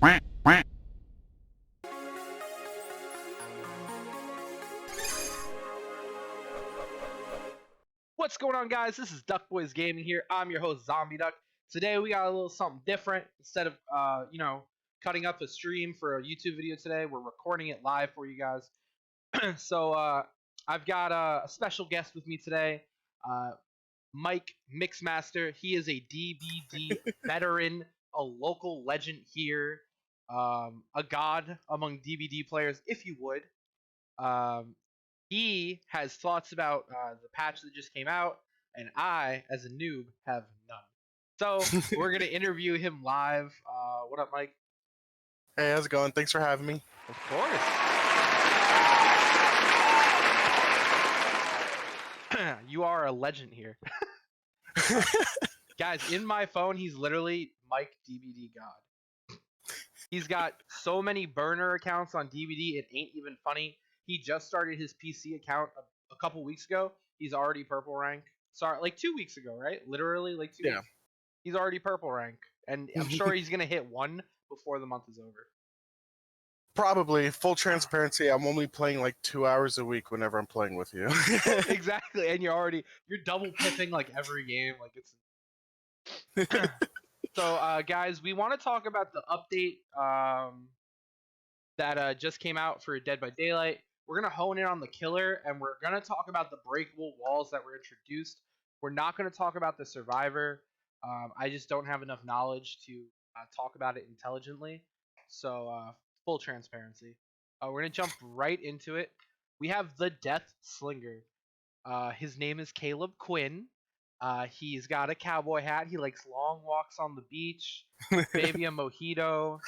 What's going on, guys? This is Duck Boys Gaming here. I'm your host, Zombie Duck. Today we got a little something different. Instead of cutting up a stream for a YouTube video today, we're recording it live for you guys. So I've got a special guest with me today, Mike Mixmaster. He is a DBD veteran, a local legend here, a god among DBD players, if you would. He has thoughts about the patch that just came out, and I, as a noob, have none. So we're gonna interview him live. What up, Mike? Hey, how's it going? Thanks for having me. Of course. You are a legend here. Guys, in my phone, he's literally Mike DBD God. He's got so many burner accounts on DBD, it ain't even funny. He just started his PC account a couple weeks ago. He's already purple rank. Sorry, like 2 weeks ago, right? Literally, like 2 weeks. He's already purple rank, and I'm sure he's gonna hit 1 before the month is over. Probably. Full transparency, I'm only playing like 2 hours a week whenever I'm playing with you. Exactly, and you're double pipping like every game, like it's. So, guys, we want to talk about the update that just came out for Dead by Daylight. We're going to hone in on the killer, and we're going to talk about the breakable walls that were introduced. We're not going to talk about the survivor. I just don't have enough knowledge to talk about it intelligently. So, full transparency. We're going to jump right into it. We have the Deathslinger. His name is Caleb Quinn. He's got a cowboy hat. He likes long walks on the beach, maybe a mojito.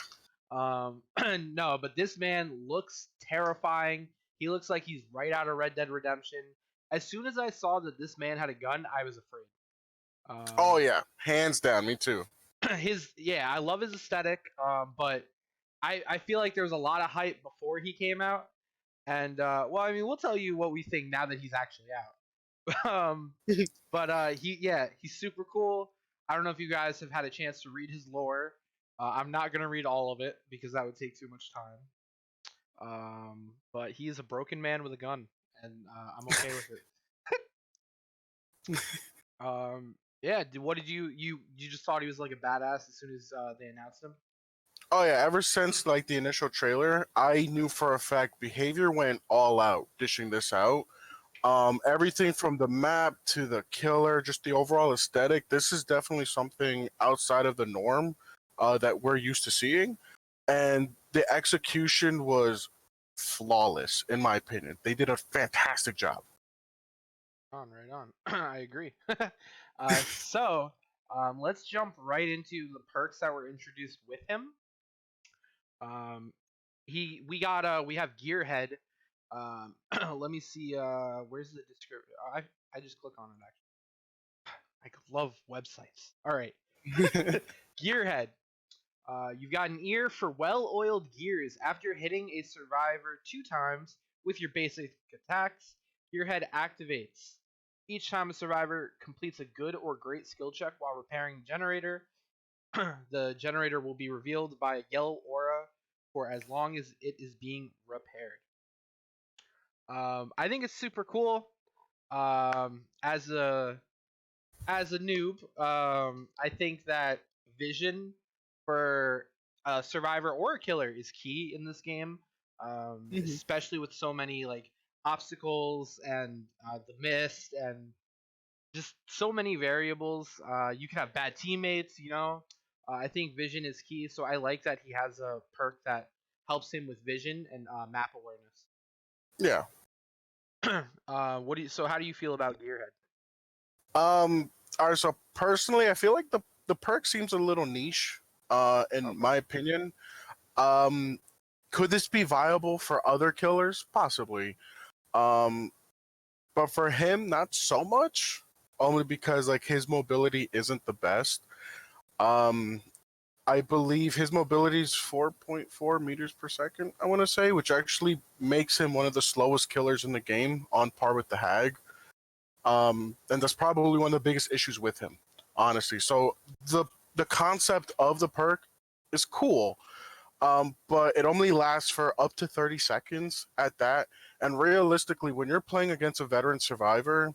No, but this man looks terrifying. He looks like he's right out of Red Dead Redemption. As soon as I saw that this man had a gun, I was afraid. Oh yeah, hands down, me too. I love his aesthetic. But I feel like there was a lot of hype before he came out, and we'll tell you what we think now that he's actually out. But he's super cool. I don't know if you guys have had a chance to read his lore. I'm not gonna read all of it because that would take too much time. But he is a broken man with a gun, and I'm okay with it. What did you just thought he was like a badass as soon as they announced him? Oh yeah, ever since like the initial trailer, I knew for a fact Behavior went all out dishing this out. Everything from the map to the killer, just the overall aesthetic, this is definitely something outside of the norm that we're used to seeing. And the execution was flawless, in my opinion. They did a fantastic job. Right on. I agree. So, let's jump right into the perks that were introduced with him. We have Gearhead. Let me see. Where's the description? I just click on it. Actually, I love websites. All right, Gearhead. You've got an ear for well-oiled gears. After hitting a survivor 2 times with your basic attacks, Gearhead activates. Each time a survivor completes a good or great skill check while repairing the generator, the generator will be revealed by a yellow aura for as long as it is being repaired. I think it's super cool. As a noob, I think that vision for a survivor or a killer is key in this game, especially with so many like obstacles and the mist and just so many variables. You can have bad teammates, I think vision is key, so I like that he has a perk that helps him with vision and map awareness. Yeah. So how do you feel about Gearhead? Alright, so personally, I feel like the perk seems a little niche, in my opinion. Could this be viable for other killers? Possibly. But for him, not so much. Only because like his mobility isn't the best. I believe his mobility is 4.4 meters per second, I want to say, which actually makes him one of the slowest killers in the game, on par with the Hag. And that's probably one of the biggest issues with him, honestly. So the concept of the perk is cool. but it only lasts for up to 30 seconds at that. And realistically, when you're playing against a veteran survivor,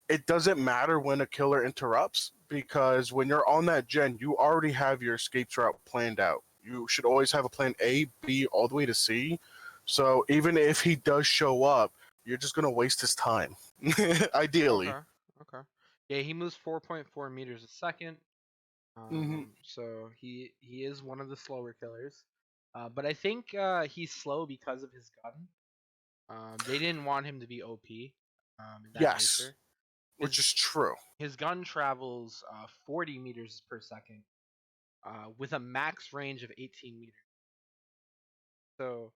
it doesn't matter when a killer interrupts, because when you're on that gen, you already have your escape route planned out. You should always have a plan A, B, all the way to C. So even if he does show up, you're just gonna waste his time. Ideally. Okay. Okay. Yeah, he moves 4.4 meters a second. Hmm. So he is one of the slower killers. But I think he's slow because of his gun. They didn't want him to be OP. In that Yes, nature. which His is true. his gun travels 40 meters per second, with a max range of 18 meters. So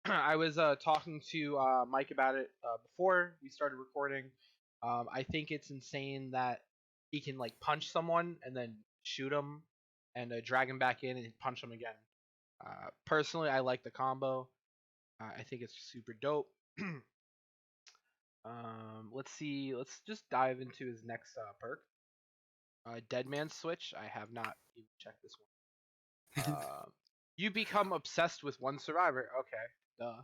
I was talking to Mike about it before we started recording. I think it's insane that he can like punch someone and then shoot him and drag him back in and punch him again. Personally, I like the combo. I think it's super dope. Let's see. Let's just dive into his next perk. Dead Man Switch. I have not even checked this one. You become obsessed with one survivor. Okay, duh.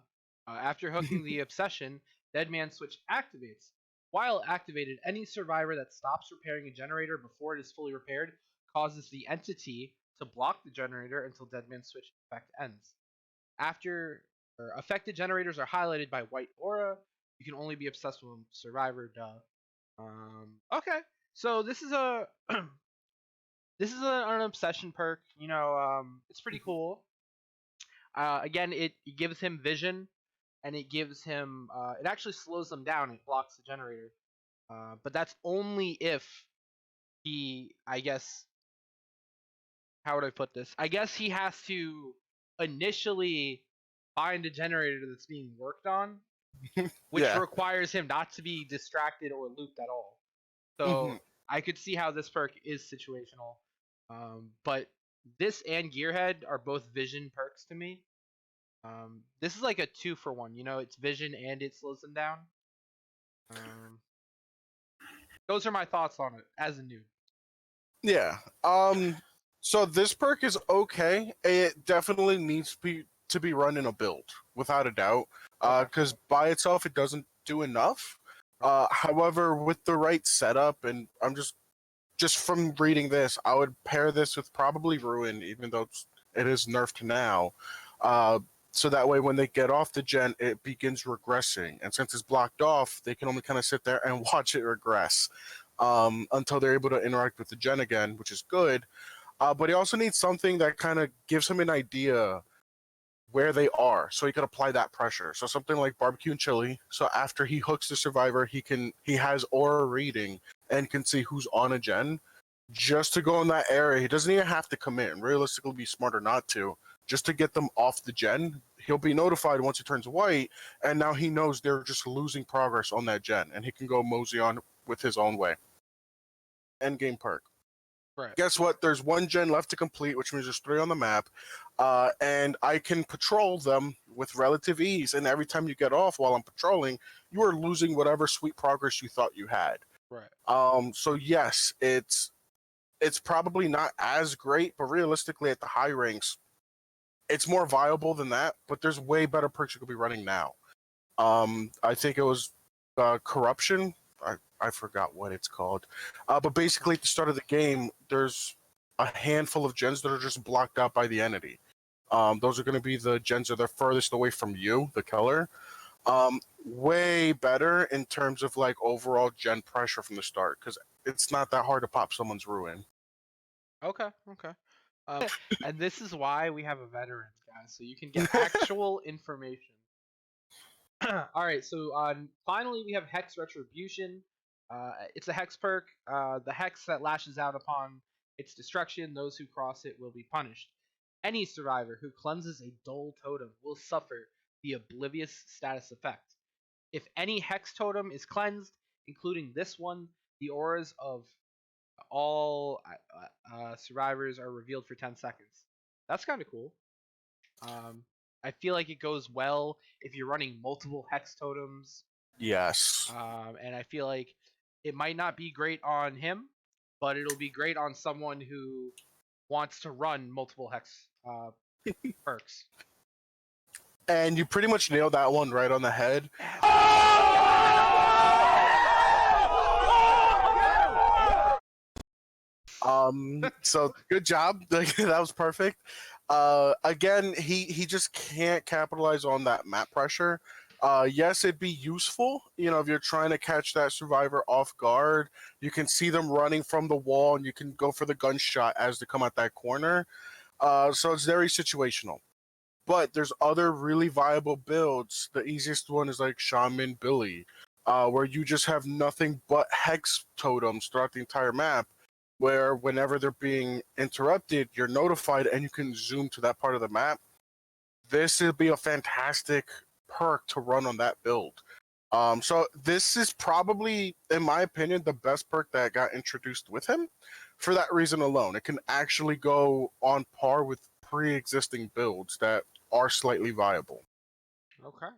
After hooking the obsession, Dead Man Switch activates. While activated, any survivor that stops repairing a generator before it is fully repaired causes the entity to block the generator until Dead Man Switch effect ends. After affected generators are highlighted by white aura, you can only be obsessed with one survivor. Duh. Okay, so this is a an obsession perk. It's pretty cool. Again, it gives him vision, and it gives him. It actually slows them down. It blocks the generator, but that's only if he. I guess. How would I put this? I guess he has to initially find a generator that's being worked on, which Yeah. requires him not to be distracted or looped at all. Hmm. So I could see how this perk is situational. But this and Gearhead are both vision perks to me. This is like a 2-for-1. It's vision and it slows them down. Um, those are my thoughts on it as a noob. Yeah. So this perk is okay. It definitely needs to be run in a build, without a doubt. Okay. Because by itself it doesn't do enough. Okay. However, with the right setup, and I'm just from reading this, I would pair this with probably Ruin, even though it is nerfed now. Uh, so that way, when they get off the gen, it begins regressing, and since it's blocked off, they can only kind of sit there and watch it regress until they're able to interact with the gen again, which is good. But he also needs something that kind of gives him an idea where they are, so he can apply that pressure. So something like barbecue and chili. So after he hooks the survivor, he has aura reading and can see who's on a gen. Just to go in that area, he doesn't even have to commit. And realistically, be smarter not to. Just to get them off the gen, he'll be notified once it turns white, and now he knows they're just losing progress on that gen, and he can go mosey on with his own way. Endgame perk. Right. Guess what? There's one gen left to complete, which means there's 3 on the map, and I can patrol them with relative ease. And every time you get off while I'm patrolling, you are losing whatever sweet progress you thought you had. Right. So yes, it's probably not as great, but realistically, at the high ranks, it's more viable than that. But there's way better perks you could be running now. I think it was corruption. I forgot what it's called. But basically, at the start of the game, there's a handful of gens that are just blocked out by the entity. Those are going to be the gens that are furthest away from you, the killer. Way better in terms of like overall gen pressure from the start, because it's not that hard to pop someone's ruin. Okay. Okay. And this is why we have a veterans, guys, so you can get actual information. All right, so finally we have Hex Retribution. It's a Hex perk. The Hex that lashes out upon its destruction, those who cross it will be punished. Any survivor who cleanses a dull totem will suffer the Oblivious status effect. If any Hex totem is cleansed, including this one, the auras of all survivors are revealed for 10 seconds. That's kind of cool. Um, I feel like it goes well if you're running multiple hex totems. Yes. And I feel like it might not be great on him, but it'll be great on someone who wants to run multiple hex perks. And you pretty much nailed that one right on the head. So good job. That was perfect. Again, he just can't capitalize on that map pressure. Yes, it'd be useful, if you're trying to catch that survivor off guard. You can see them running from the wall, and you can go for the gunshot as they come at that corner. So it's very situational. But there's other really viable builds. The easiest one is like Shaman Billy, where you just have nothing but hex totems throughout the entire map, where whenever they're being interrupted, you're notified and you can zoom to that part of the map. This would be a fantastic perk to run on that build. So this is probably, in my opinion, the best perk that got introduced with him. For that reason alone, it can actually go on par with pre-existing builds that are slightly viable. Okay.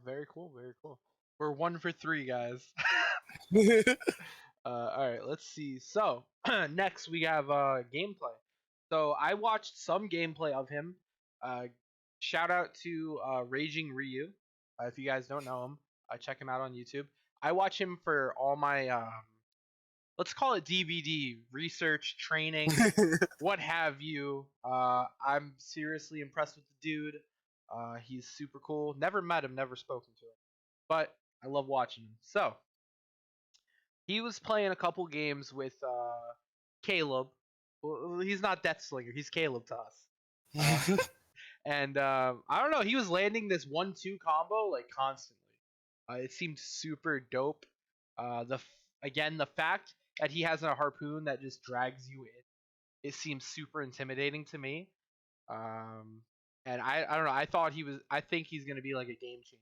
Very cool. Very cool. We're 1 for 3, guys. All right, let's see. So next we have gameplay. So I watched some gameplay of him. Uh, Shout out to Raging Ryu. If you guys don't know him, check him out on YouTube. I watch him for all my let's call it DVD research, training, what have you. I'm seriously impressed with the dude. He's super cool. Never met him, never spoken to him, but I love watching him. So he was playing a couple games with Caleb. Well, he's not Deathslinger. He's Caleb to us. And I don't know. He was landing this 1-2 combo like constantly. It seemed super dope. Again, the fact that he has a harpoon that just drags you in, it seems super intimidating to me. And I don't know. I think he's gonna be like a game changer.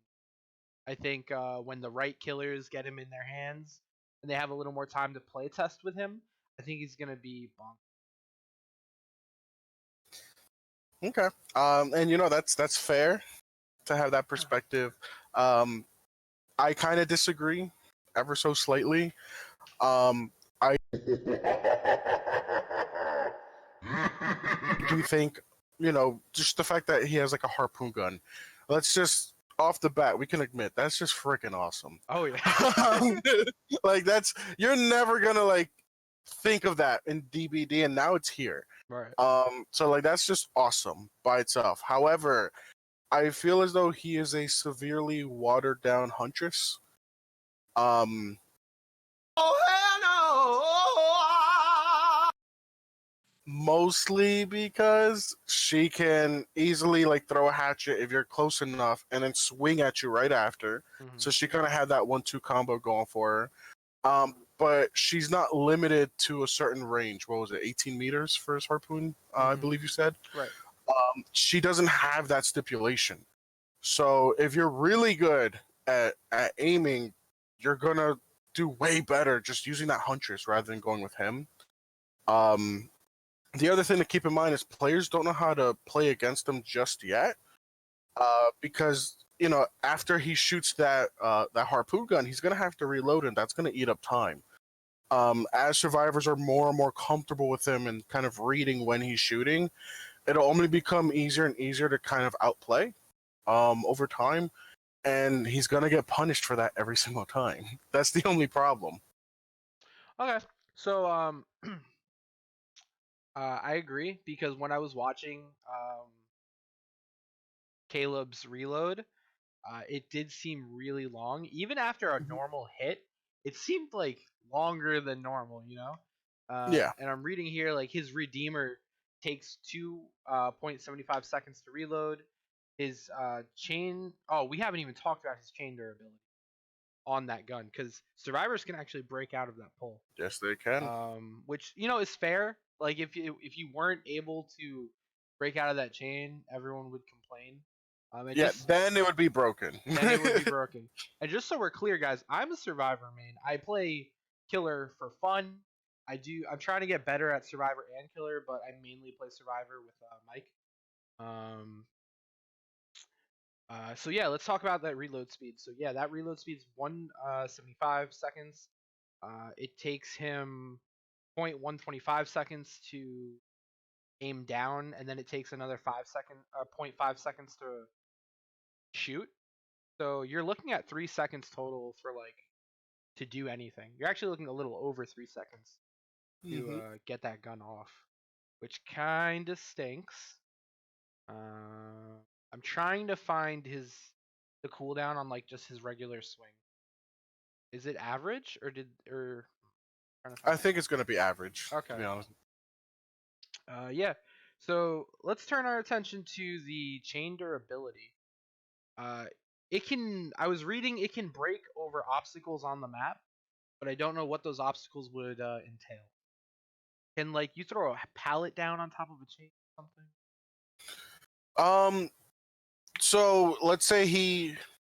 I think when the right killers get him in their hands and they have a little more time to play test with him, I think he's gonna be bonkers. Okay. And that's fair to have that perspective. I kind of disagree ever so slightly. I do think, just the fact that he has like a harpoon gun. Let's just off the bat, we can admit that's just freaking awesome. Oh yeah. Like you're never gonna like think of that in DBD, and now it's here. Right. So like that's just awesome by itself. However, I feel as though he is a severely watered down huntress. Oh hell no! Mostly because she can easily like throw a hatchet if you're close enough, and then swing at you right after. Mm-hmm. So she kind of had that 1-2 combo going for her. But she's not limited to a certain range. What was it, 18 meters for his harpoon? I believe you said. Right. She doesn't have that stipulation. So if you're really good at aiming, you're gonna do way better just using that huntress rather than going with him. The other thing to keep in mind is players don't know how to play against them just yet, because after he shoots that harpoon gun, he's gonna have to reload, and that's gonna eat up time. As survivors are more and more comfortable with him and kind of reading when he's shooting, it'll only become easier and easier to kind of outplay over time, and he's gonna get punished for that every single time. That's the only problem. Okay, so I agree, because when I was watching Caleb's reload, it did seem really long. Even after a normal hit, it seemed like longer than normal, Yeah. And I'm reading here, like, his Redeemer takes 2.75 seconds to reload. His chain. Oh, we haven't even talked about his chain durability on that gun, because survivors can actually break out of that pull. Yes, they can. Which is fair. Like, if you weren't able to break out of that chain, everyone would complain. Then it would be broken. Then it would be broken. And just so we're clear, guys, I'm a survivor main. I play killer for fun. I'm trying to get better at survivor and killer, but I mainly play survivor with Mike. So yeah, let's talk about that reload speed. So yeah, that reload speed is 175 seconds. It takes him 0.125 seconds to aim down, and then it takes another 0.5 seconds to shoot. So you're looking at 3 seconds total for like to do anything. You're actually looking a little over 3 seconds to get that gun off, which kind of stinks. I'm trying to find the cooldown on like just his regular swing. Is it average or trying to I find think it's gonna be average, it? to Okay. be honest. Yeah. So let's turn our attention to the chain durability. Uh, it can. I was reading it can break over obstacles on the map, but I don't know what those obstacles would entail. Can like you throw a pallet down on top of a chain or something? Um, so let's say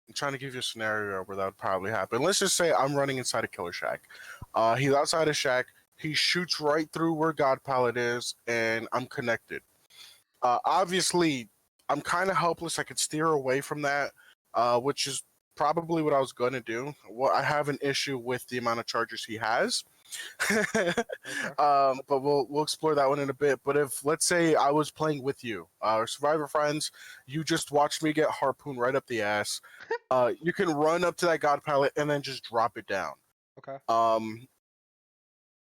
I'm trying to give you a scenario where that would probably happen. Let's just say I'm running inside a killer shack. He's outside a shack. He shoots right through where God Pallet is, and I'm connected. Obviously, I'm kind of helpless. I could steer away from that, which is probably what I was going to do. Well, I have an issue with the amount of charges he has. Okay. But we'll explore that one in a bit. But if let's say I was playing with you, Survivor friends, you just watched me get harpooned right up the ass. You can run up to that God Pallet and then just drop it down. Okay.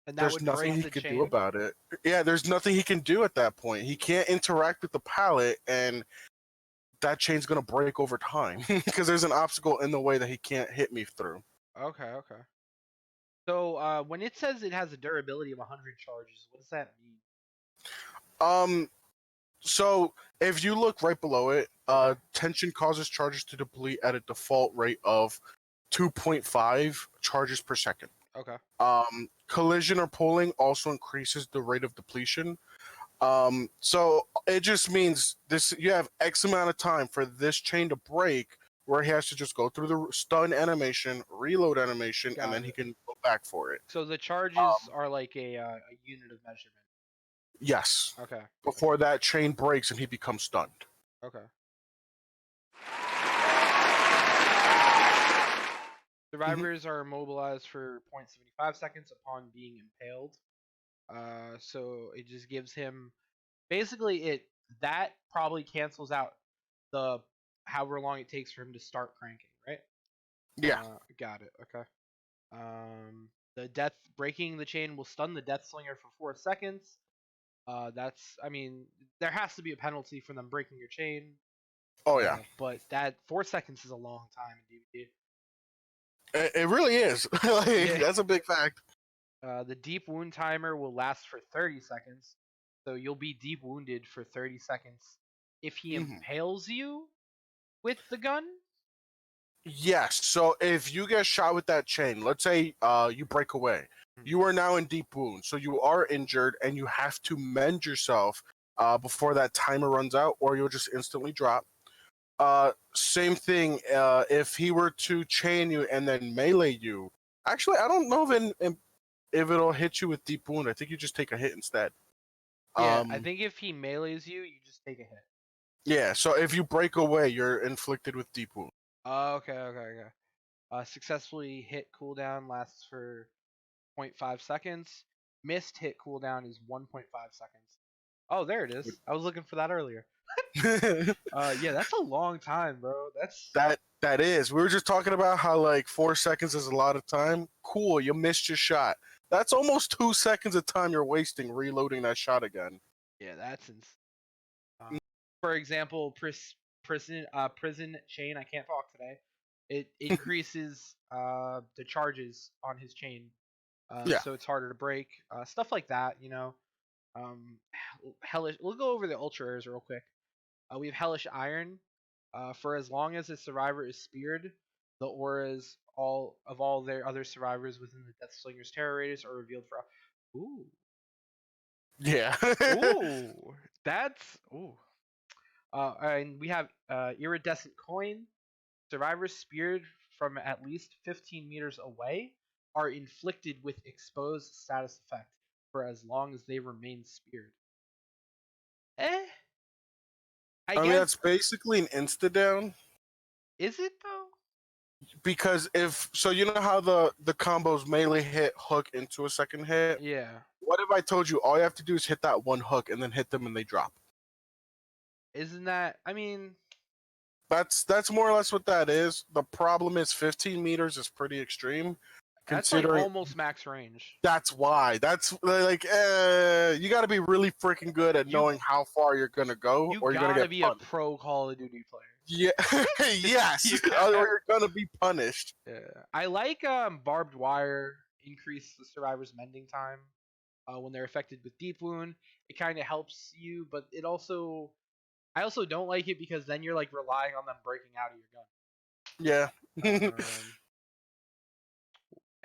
And that There's would nothing break he the could chain. do about it. Yeah, there's nothing he can do at that point. He can't interact with the pallet, and that chain's gonna break over time because there's an obstacle in the way that he can't hit me through. Okay. Okay. So when it says it has a durability of 100 charges, what does that mean? So if you look right below it, Okay. tension causes charges to deplete at a default rate of 2.5 charges per second. Okay. Collision or pulling also increases the rate of depletion. So it just means you have X amount of time for this chain to break, where he has to just go through the stun animation, reload animation, and then he can go back for it. So the charges are like a unit of measurement. Yes. Okay. Before that chain breaks and he becomes stunned. Okay. Survivors are immobilized for 0.75 seconds upon being impaled. So it just gives him basically that probably cancels out the however long it takes for him to start cranking, right? Yeah. Got it. Okay. The breaking the chain will stun the Deathslinger for 4 seconds. I mean, there has to be a penalty for them breaking your chain. Oh yeah. But that 4 seconds is a long time in DBD. It really is. Yeah. That's a big fact. The deep wound timer will last for 30 seconds. So you'll be deep wounded for 30 seconds if he impales you with the gun? Yes. So if you get shot with that chain, let's say you break away, you are now in deep wound. So you are injured and you have to mend yourself before that timer runs out, or you'll just instantly drop. Same thing. If he were to chain you and then melee you, actually, I don't know if it'll hit you with deep wound. I think you just take a hit instead. Yeah, I think if he melees you, you just take a hit. Yeah. So if you break away, you're inflicted with deep wound. Okay. Successfully hit cooldown lasts for 0.5 seconds. Missed hit cooldown is 1.5 seconds. Oh, there it is. I was looking for that earlier. Yeah, that's a long time, bro. That is. We were just talking about how like 4 seconds is a lot of time. Cool, you missed your shot. That's almost 2 seconds of time you're wasting reloading that shot again. Yeah, that's insane. For example, prison chain. I can't talk today. It increases the charges on his chain, Yeah. so it's harder to break. Stuff like that, you know. Hellish. We'll go over the ultra rares real quick. We have Hellish Iron. For as long as a survivor is speared, the auras of all their other survivors within the Deathslinger's terror radius are revealed for. Ooh. Yeah. Ooh. That's ooh. And we have Iridescent Coin. Survivors speared from at least 15 meters away are inflicted with exposed status effect for as long as they remain speared. I mean, guess. that's basically an insta down. Is it though? Because you know how the combos melee hit, hook into a second hit? Yeah. What if I told you all you have to do is hit that one hook and then hit them and they drop? Isn't that? I mean, That's more or less what that is. The problem is 15 meters is pretty extreme, that's like considering almost max range. that's why. That's like you got to be really freaking good at You knowing how far you're gonna go, you or you're gonna gotta get be a punished. pro Call of Duty player. Yeah, yes, You or gotta, you're gonna be punished. yeah. I like barbed wire increase the survivor's mending time when they're affected with deep wound. It kind of helps you, but it also I also don't like it because then you're like relying on them breaking out of Yeah. your gun.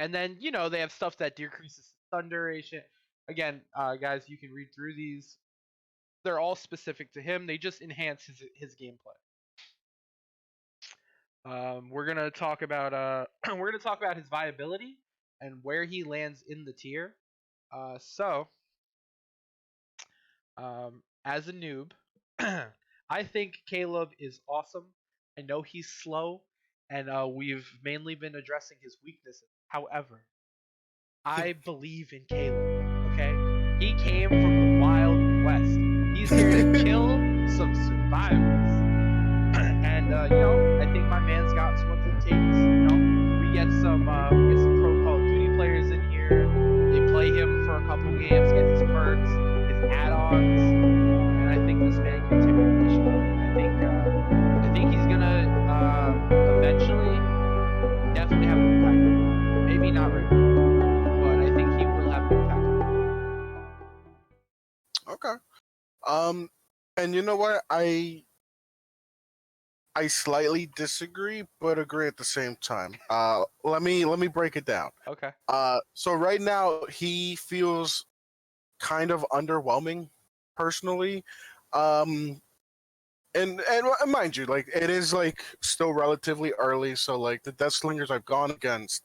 And then they have stuff that decreases stun duration. Again, guys, you can read through these. They're all specific to him. They just enhance his gameplay. We're gonna talk about his viability and where he lands in the tier. As a noob, I think Caleb is awesome. I know he's slow, and we've mainly been addressing his weaknesses. However, I believe in Caleb. Okay, he came from the Wild West. He's here to kill some survivors, and I think my man's got what it takes. We get some pro Call of Duty players in here. They play him for a couple games, get his perks, his add-ons, and I think this man can take the show. I think he's gonna eventually definitely have an impact. Maybe not right now, but I think he will have an impact. Okay. Um, and you know what? I slightly disagree, but agree at the same time. Let me break it down. Okay. So right now he feels kind of underwhelming, personally. Um, and mind you, like it is like still relatively early, so like the Deathslingers I've gone against,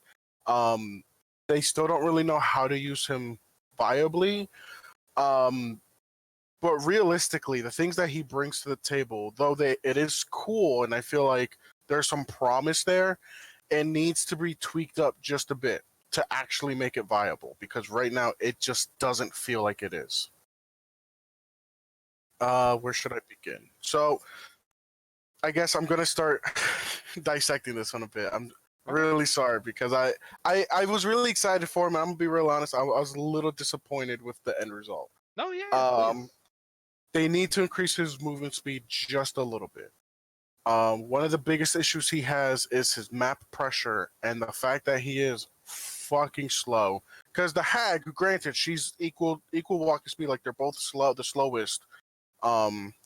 um, they still don't really know how to use him viably. Um, but realistically, the things that he brings to the table, though it is cool, and I feel like there's some promise there, it needs to be tweaked up just a bit to actually make it viable. Because right now, it just doesn't feel like it is. Where should I begin? So, I guess I'm gonna start dissecting this one a bit. I'm really sorry because I was really excited for him. I'm gonna be real honest. I was a little disappointed with the end result. No, yeah, Um, please. they need to increase his movement speed just a little bit. One of the biggest issues he has is his map pressure and the fact that he is fucking slow. Because the hag, granted, she's equal walking speed, like they're both slow, the slowest.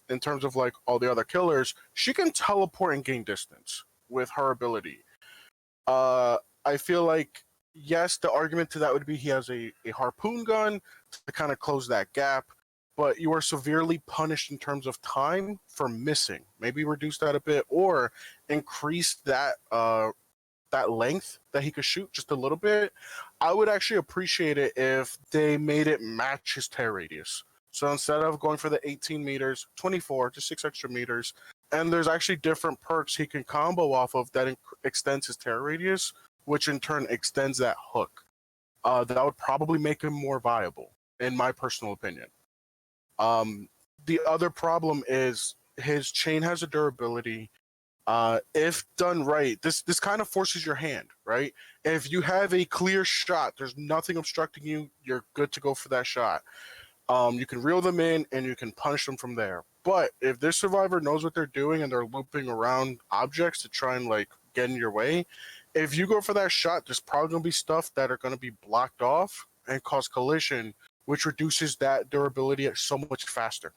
In terms of like all the other killers, she can teleport and gain distance with her ability. I feel like yes, the argument to that would be he has a harpoon gun to kind of close that gap, but you are severely punished in terms of time for missing. Maybe reduce that a bit or increase that length that he could shoot just a little bit. I would actually appreciate it if they made it match his tear radius. So instead of going for the 18 meters, 24, just 6 extra meters, and there's actually different perks he can combo off of that extends his tear radius, which in turn extends that hook. That would probably make him more viable, in my personal opinion. The other problem is his chain has a durability. If done right, this kind of forces your hand, right? If you have a clear shot, there's nothing obstructing you, you're good to go for that shot. You can reel them in and you can punish them from there. But if this survivor knows what they're doing and they're looping around objects to try and like get in your way, if you go for that shot, there's probably gonna be stuff that are gonna be blocked off and cause collision, which reduces that durability so much faster.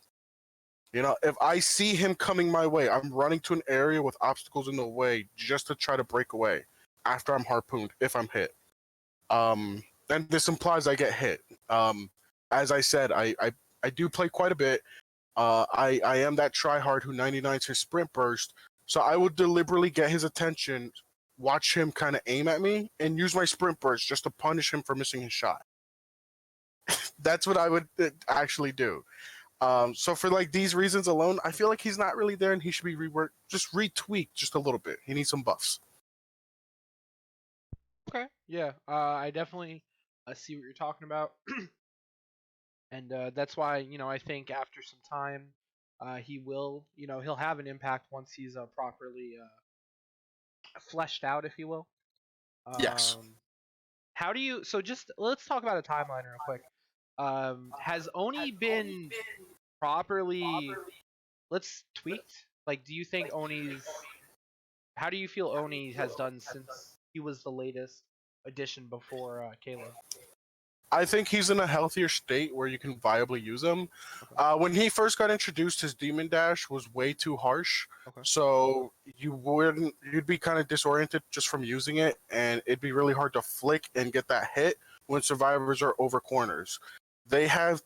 You know, if I see him coming my way, I'm running to an area with obstacles in the way just to try to break away after I'm harpooned, if I'm hit. And this implies I get hit. As I said, I do play quite a bit. I am that tryhard who 99s his sprint burst, so I would deliberately get his attention, watch him kind of aim at me, and use my sprint burst just to punish him for missing his shot. That's what I would actually do. So for like these reasons alone, I feel like he's not really there, and he should be reworked, just retweaked just a little bit. He needs some buffs. Okay. Yeah. I definitely see what you're talking about. and that's why I think after some time, he will he'll have an impact once he's properly fleshed out, if you will. Yes. Um, how do you? So just let's talk about a timeline real quick. Has Oni been properly let's tweaked? Like, do you think Oni's? How do you feel Oni has done since he was the latest addition before Caleb? I think he's in a healthier state where you can viably use him. Okay. When he first got introduced, his demon dash was way too harsh, Okay. so you'd be kind of disoriented just from using it, and it'd be really hard to flick and get that hit when survivors are over corners. They have,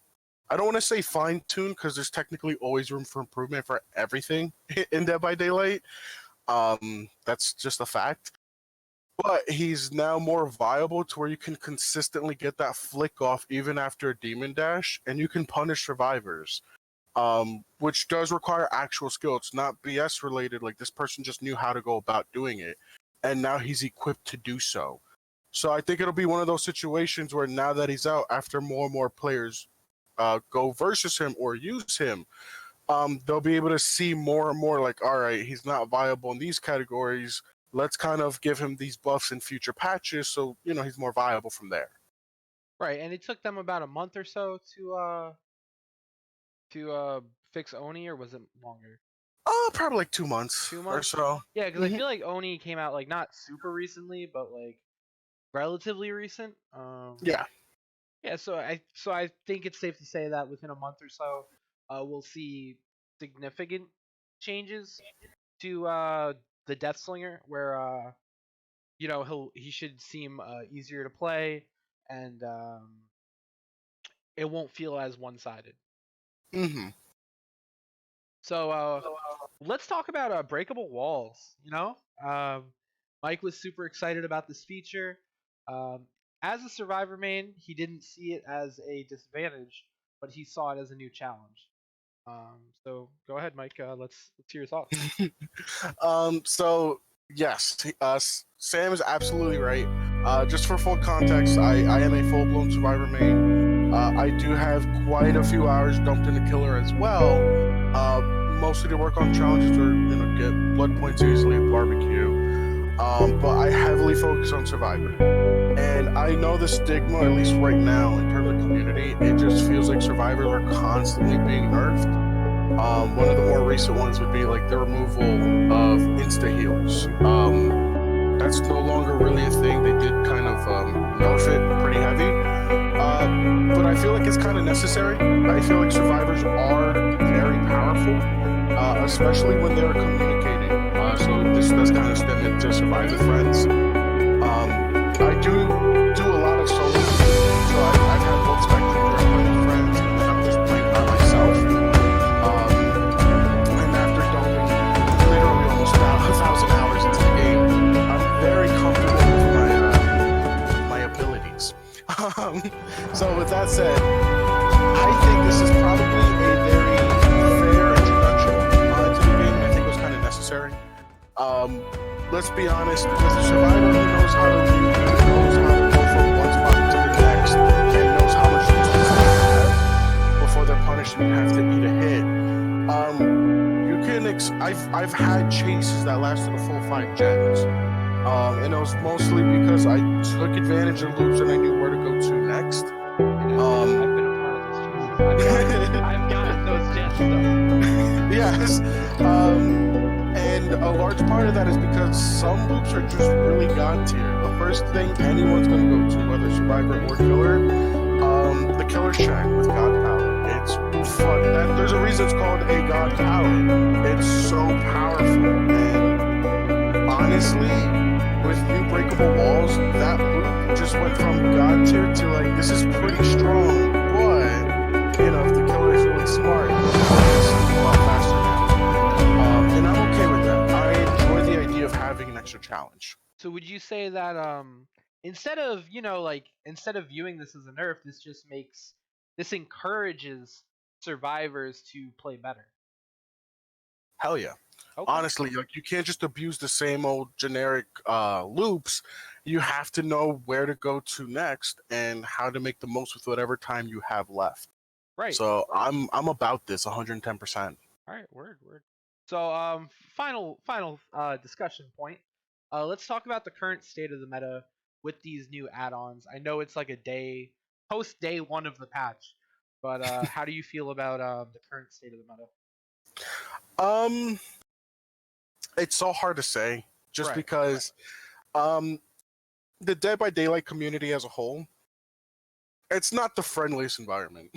I don't want to say fine tuned because there's technically always room for improvement for everything in Dead by Daylight. That's just a fact. But he's now more viable to where you can consistently get that flick off even after a demon dash, and you can punish survivors. Which does require actual skill. It's not BS related. Like, this person just knew how to go about doing it, and now he's equipped to do so. So I think it'll be one of those situations where now that he's out, after more and more players go versus him or use him, they'll be able to see more and more like, all right, he's not viable in these categories. Let's kind of give him these buffs in future patches so, he's more viable from there. Right, and it took them about a month or so to fix Oni, or was it longer? Oh, probably like 2 months 2 months? or so. Yeah, because I feel like Oni came out like not super recently, but like relatively recent. Yeah. Yeah, so I think it's safe to say that within a month or so, we'll see significant changes to the Deathslinger, where he should seem easier to play, and it won't feel as one-sided. Mm-hmm. So let's talk about breakable walls. Mike was super excited about this feature. Um, as a Survivor main, he didn't see it as a disadvantage, but he saw it as a new challenge. So go ahead, Mike. Let's hear your thoughts. So yes, Sam is absolutely right. Just for full context, I am a full-blown Survivor main. I do have quite a few hours dumped into Killer as well. Mostly to work on challenges or get blood points easily at barbecue. But I heavily focus on Survivor. And I know the stigma, at least right now, in terms of community, it just feels like survivors are constantly being nerfed. One of the more recent ones would be like the removal of insta heals. That's no longer really a thing. They did kind of nerf it pretty heavy. But I feel like it's kind of necessary. I feel like survivors are very powerful, especially when they're communicating. So this does kind of stem into Survivor Friends. I do a lot of solo, so I've had both spectrum where I'm playing with friends and then I'm just playing by myself. And after dumping literally almost 1,000 hours into the game, I'm very comfortable with my abilities. So with that said, I think this is probably a very fair introduction to the game. I think it was kind of necessary. Let's be honest, with a survivor who knows how to move, knows how to go from one spot to the next, and knows how much distance they have before they're punished and have to eat a hit. You can I've had chases that lasted a full 5 gens. And it was mostly because I took advantage of loops and I knew where to go to next. I've been a part of those chases. I've gotten those jets though. Yes. And a large part of that is because some loops are just really god tier. The first thing anyone's going to go to, whether Survivor or Killer, the Killer's Shack with God Palette. It's fun. There's a reason it's called a God Palette. It's so powerful. And honestly, with new breakable walls, that loop just went from god tier to like, this is pretty strong, but if the Killer is really smart, it's a lot faster now. And I'm okay with that. I enjoy the idea of having an extra challenge. So would you say that instead of viewing this as a nerf, this encourages survivors to play better? Hell yeah. Okay. Honestly, like, you can't just abuse the same old generic loops. You have to know where to go to next and how to make the most with whatever time you have left. Right. So I'm about this 110%. All right. Word. Word. So final discussion point. Let's talk about the current state of the meta with these new add-ons. I know it's like a day post day one of the patch, but how do you feel about the current state of the meta? Um, it's so hard to say, just Right. because um the Dead by Daylight community as a whole, it's not the friendliest environment.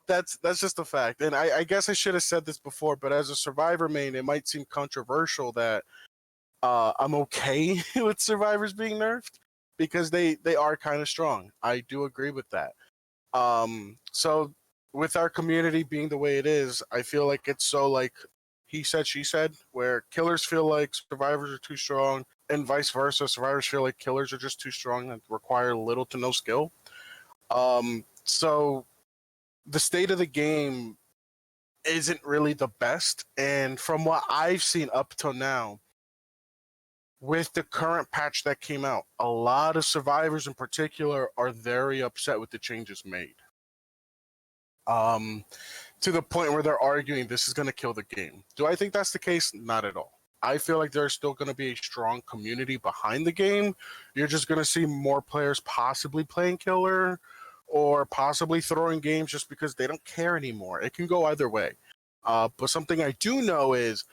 That's just a fact. And I guess I should have said this before, but as a Survivor main, it might seem controversial that I'm okay with survivors being nerfed because they are kind of strong. I do agree with that. So with our community being the way it is, I feel like it's so like he said, she said, where killers feel like survivors are too strong, and vice versa. Survivors feel like killers are just too strong and require little to no skill. So the state of the game isn't really the best, and from what I've seen up till now, with the current patch that came out, a lot of survivors in particular are very upset with the changes made. To the point where they're arguing this is going to kill the game. Do I think that's the case? Not at all. I feel like there's still going to be a strong community behind the game. You're just going to see more players possibly playing killer or possibly throwing games just because they don't care anymore. It can go either way. But something I do know is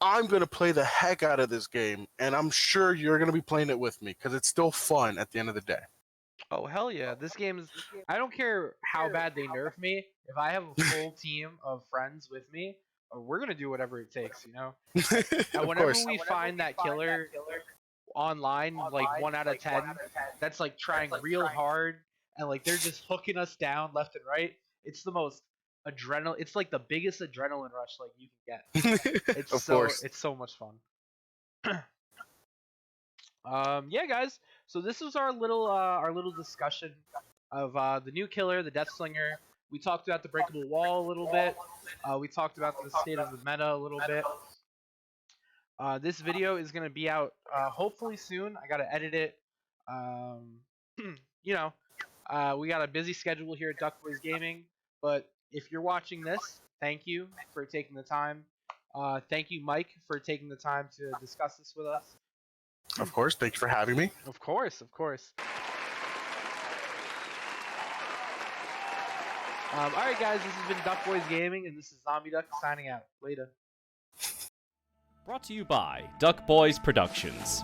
I'm going to play the heck out of this game, and I'm sure you're going to be playing it with me because it's still fun at the end of the day. Oh hell yeah! This game is. I don't care how bad they nerf me. If I have a full team of friends with me, we're gonna do whatever it takes. You know. And Of whenever course. we find that killer online, like 1 out of 10, that's like trying real hard and like they're just hooking us down left and right. It's the most adrenaline. It's like the biggest adrenaline rush like you can get. Of course. It's so much fun. Yeah, guys. So this was our little discussion of the new killer, the Deathslinger. We talked about the breakable wall a little bit. We talked about the state of the meta a little bit. This video is gonna be out hopefully soon. I gotta edit it. Um, you know, we got a busy schedule here at Duck Boys Gaming. But if you're watching this, thank you for taking the time. Thank you, Mike, for taking the time to discuss this with us. Of course. Thank you for having me. Of course, of course. Alright, guys, this has been Duck Boys Gaming, and this is Zombie Duck signing out. Later. Brought to you by Duck Boys Productions.